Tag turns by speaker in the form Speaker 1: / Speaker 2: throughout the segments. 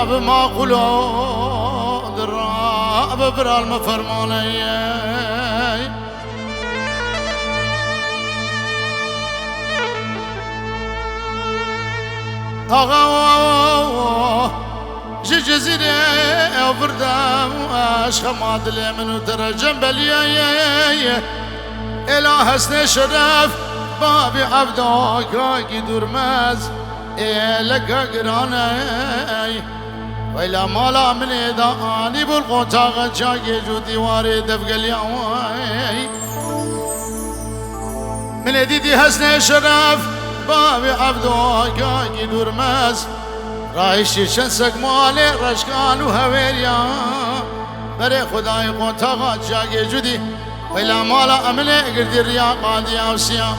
Speaker 1: دراب ما قلو دراب برا المفرماني آغا جي جزيرة وفردام أشخماد اليمن وترجم بليا إله حسن شرف بابي عبدك راكي درمز لك قراني وإلا مالا من إداني بالقوطاق جاكي جو ديواري دفق اليوم من إديدي حسن شرف بابي عبدك راكي درمز رايشي شنسك مالي رشكان وهويريا بري خداي قوطاق جاكي جودي وإلا مالا أمني قردي الرياء قادي أوسيا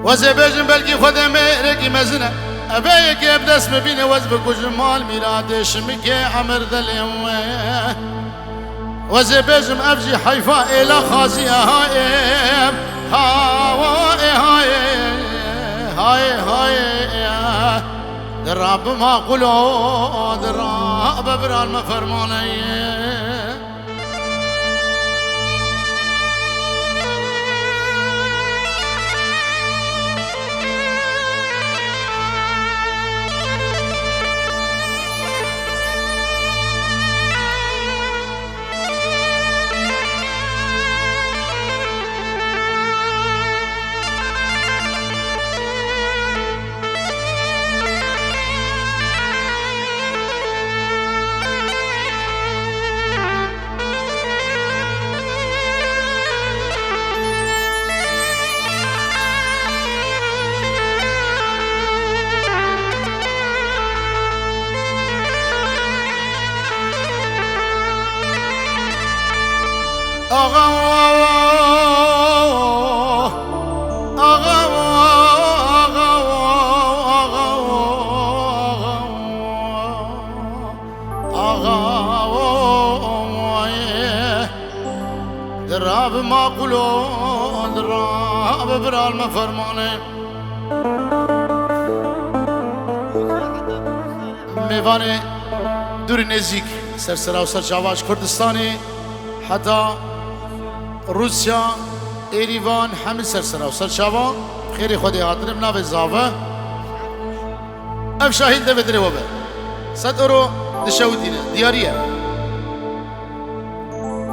Speaker 1: وزي بيجن بلقي خدمي رقي مزنة أبيك يبدس مبيني وزبك وجمال ميلادي شمكي عمر ذليم وزي بيجن أبجي حيفا إلى خازي هاي دراب ما قلو دراب برا المفرماني دراب ما قلو دراب برا المفرماني میوانه دور نزدیک سرسرا و سرچاواش کردستانی حتی روسیا ایریوان همه سرسرا و سرچاوا خیلی خودی هاتنم ناو زاوه اف شاهین ده بدره وبه 100 اورو دشودینه دیاریه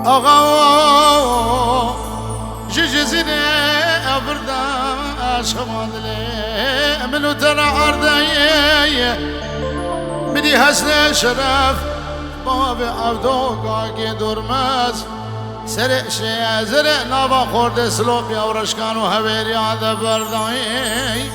Speaker 1: آقا جي جزيرة أفردا أشخمان لي منو ترى عردي بدي حسن شرف بابي عبدو قاقي درمز سرق شيء زرق نابا خورد سلوب يا ورشكان وهويري هذا برداي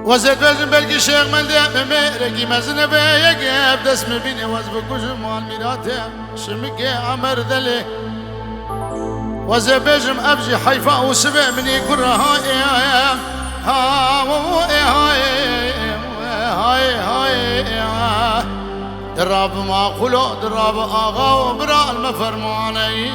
Speaker 1: وزد بزن بلقي شيخ من دي مميركي مزن بيك بدس مبيني وزبك وجمال ميراته شمكي عمر ذلي وزد بجم أبجي حيفا وسبع مني كره هاي دراب ما قلو دراب آغا وبرا المفرماني